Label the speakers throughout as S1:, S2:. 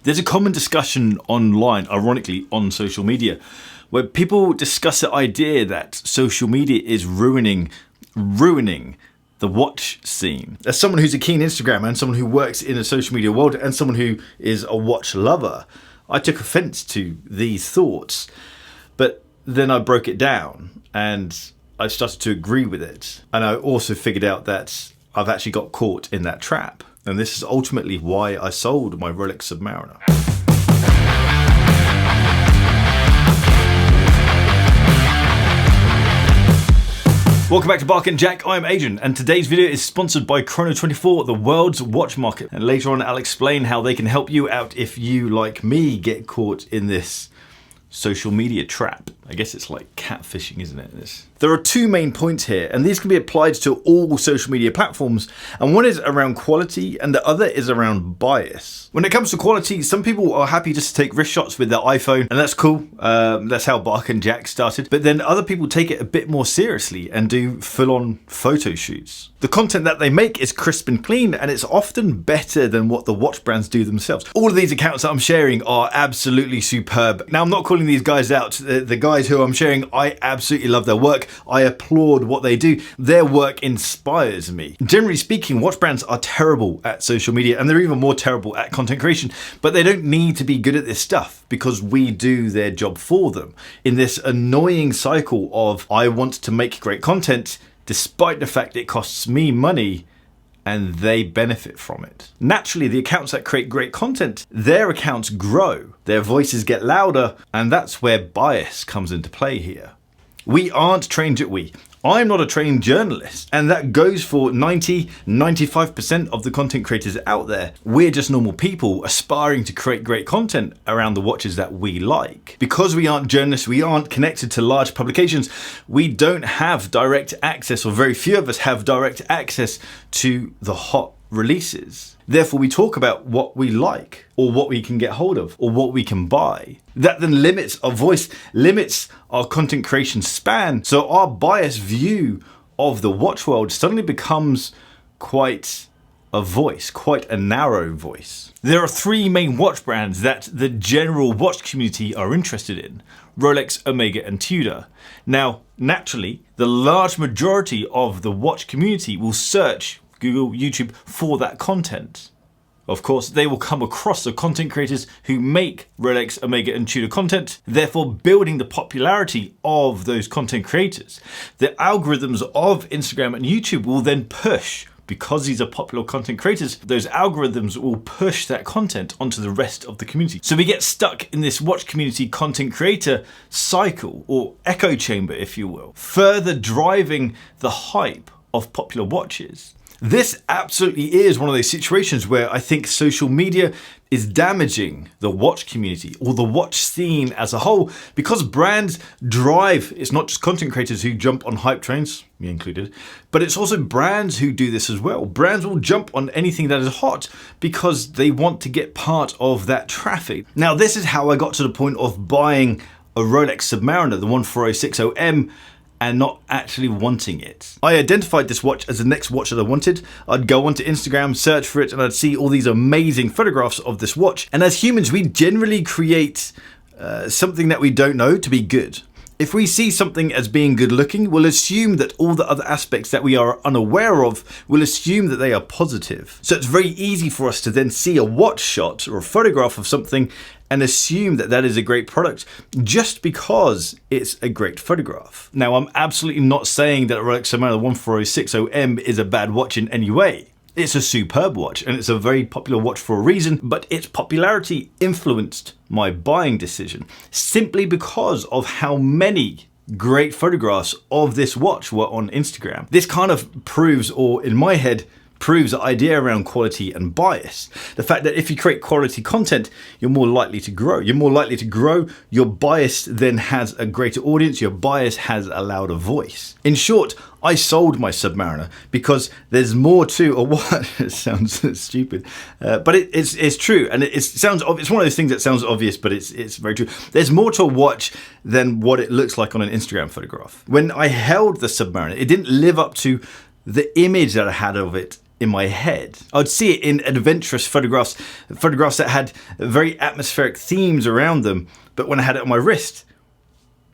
S1: There's a common discussion online, ironically on social media, where people discuss the idea that social media is ruining the watch scene. As someone who's a keen Instagrammer and someone who works in a social media world and someone who is a watch lover, I took offense to these thoughts. But then I broke it down and I started to agree with it. And I also figured out that I've actually got caught in that trap. And this is ultimately why I sold my Rolex Submariner. Welcome back to Bark and Jack, I'm Adrian, and today's video is sponsored by Chrono24, the world's watch market. And later on I'll explain how they can help you out if you, like me, get caught in this social media trap. I guess it's like catfishing, isn't it? There are two main points here, and these can be applied to all social media platforms, and one is around quality and the other is around bias. When it comes to quality, some people are happy just to take wrist shots with their iPhone, and that's cool. That's how Bark and Jack started. But then other people take it a bit more seriously and do full-on photo shoots. The content that they make is crisp and clean, and it's often better than what the watch brands do themselves. All of these accounts that I'm sharing are absolutely superb. Now, I'm not calling these guys out. The guys who I'm sharing, I absolutely love their work. I applaud what they do. Their work inspires me. Generally speaking, watch brands are terrible at social media, and they're even more terrible at content creation, but they don't need to be good at this stuff because we do their job for them in this annoying cycle of I want to make great content despite the fact it costs me money and they benefit from it. Naturally, the accounts that create great content, their accounts grow, their voices get louder, and that's where bias comes into play here. We aren't trained at we. I'm not a trained journalist, and that goes for 90–95% of the content creators out there. We're just normal people aspiring to create great content around the watches that we like. Because we aren't journalists, we aren't connected to large publications, we don't have direct access, or very few of us have direct access to the hot releases. Therefore, we talk about what we like, or what we can get hold of, or what we can buy. That then limits our voice, limits our content creation span. So our biased view of the watch world suddenly becomes quite a voice, quite a narrow voice. There are three main watch brands that the general watch community are interested in: Rolex, Omega, and Tudor. Now, naturally, the large majority of the watch community will search Google, YouTube for that content. Of course, they will come across the content creators who make Rolex, Omega, and Tudor content, therefore building the popularity of those content creators. The algorithms of Instagram and YouTube will then push, because these are popular content creators, those algorithms will push that content onto the rest of the community. So we get stuck in this watch community content creator cycle, or echo chamber, if you will, further driving the hype of popular watches. This absolutely is one of those situations where I think social media is damaging the watch community or the watch scene as a whole, because brands drive, it's not just content creators who jump on hype trains, me included, but it's also brands who do this as well. Brands will jump on anything that is hot because they want to get part of that traffic. Now, this is how I got to the point of buying a Rolex Submariner, the 14060M, and not actually wanting it. I identified this watch as the next watch that I wanted. I'd go onto Instagram, search for it, and I'd see all these amazing photographs of this watch. And as humans, we generally create something that we don't know to be good. If we see something as being good looking, we'll assume that all the other aspects that we are unaware of, we'll assume that they are positive. So it's very easy for us to then see a watch shot or a photograph of something and assume that that is a great product just because it's a great photograph. Now, I'm absolutely not saying that a Rolex Submariner 14060M is a bad watch in any way. It's a superb watch and it's a very popular watch for a reason, but its popularity influenced my buying decision simply because of how many great photographs of this watch were on Instagram. This kind of proves, or in my head, proves the idea around quality and bias. The fact that if you create quality content, you're more likely to grow. You're more likely to grow, your bias then has a greater audience, your bias has a louder voice. In short, I sold my Submariner because there's more to a watch. It sounds stupid, but it's true, and it's one of those things that sounds obvious, but it's very true. There's more to a watch than what it looks like on an Instagram photograph. When I held the Submariner, it didn't live up to the image that I had of it in my head. I'd see it in adventurous photographs that had very atmospheric themes around them, but when I had it on my wrist,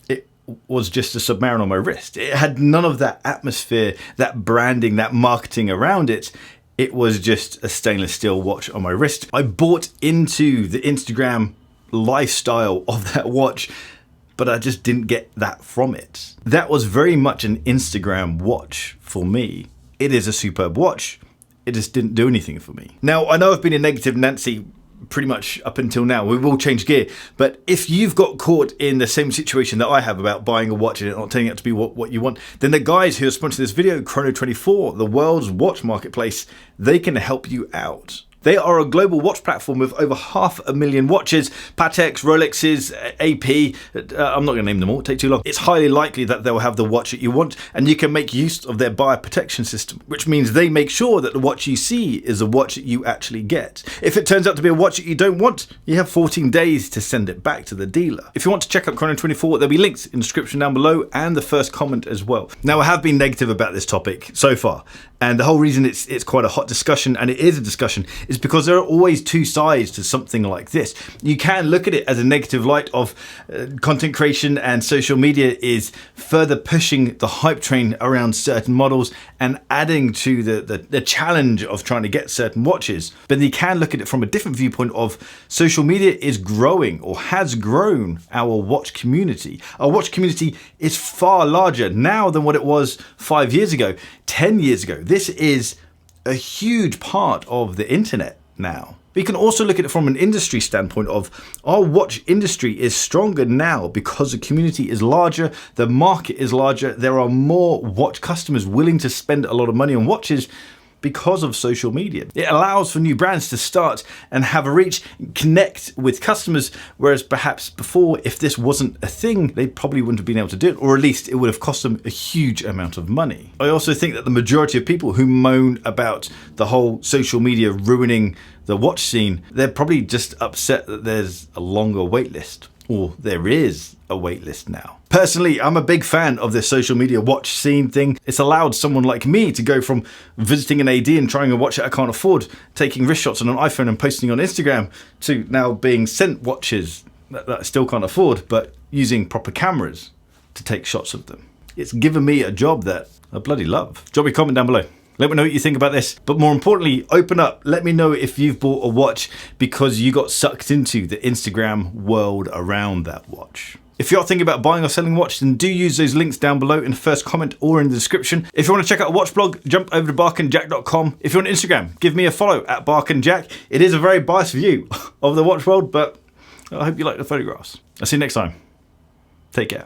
S1: it was just a Submariner on my wrist. It had none of that atmosphere, that branding, that marketing around it. It was just a stainless steel watch on my wrist. I bought into the Instagram lifestyle of that watch, but I just didn't get that from it. That was very much an Instagram watch for me. It is a superb watch. It just didn't do anything for me. Now, I know I've been a negative Nancy pretty much up until now. We will change gear. But if you've got caught in the same situation that I have about buying a watch and it not turning out to be what you want, then the guys who are sponsoring this video, Chrono24, the world's watch marketplace, they can help you out. They are a global watch platform with over 500,000 watches, Pateks, Rolexes, AP. I'm not going to name them all, it'll take too long. It's highly likely that they'll have the watch that you want, and you can make use of their buyer protection system, which means they make sure that the watch you see is a watch that you actually get. If it turns out to be a watch that you don't want, you have 14 days to send it back to the dealer. If you want to check out Chrono24, there'll be links in the description down below and the first comment as well. Now, I have been negative about this topic so far, and the whole reason it's quite a hot discussion, and it is a discussion, is because there are always two sides to something like this. You can look at it as a negative light of content creation and social media is further pushing the hype train around certain models and adding to the challenge of trying to get certain watches. But you can look at it from a different viewpoint of social media is growing or has grown our watch community. Our watch community is far larger now than what it was 5 years ago, 10 years ago. This is a huge part of the internet now. But you can also look at it from an industry standpoint of our watch industry is stronger now because the community is larger, the market is larger, there are more watch customers willing to spend a lot of money on watches because of social media. It allows for new brands to start and have a reach, connect with customers, whereas perhaps before, if this wasn't a thing, they probably wouldn't have been able to do it, or at least it would have cost them a huge amount of money. I also think that the majority of people who moan about the whole social media ruining the watch scene, they're probably just upset that there's a longer wait list, or there is a wait list now. Personally, I'm a big fan of this social media watch scene thing. It's allowed someone like me to go from visiting an AD and trying a watch that I can't afford, taking wrist shots on an iPhone and posting on Instagram, to now being sent watches that I still can't afford, but using proper cameras to take shots of them. It's given me a job that I bloody love. Drop me a comment down below. Let me know what you think about this, but more importantly, open up. Let me know if you've bought a watch because you got sucked into the Instagram world around that watch. If you're thinking about buying or selling a watch, then do use those links down below in the first comment or in the description. If you want to check out a watch blog, jump over to barkandjack.com. If you're on Instagram, give me a follow at barkandjack. It is a very biased view of the watch world, but I hope you like the photographs. I'll see you next time. Take care.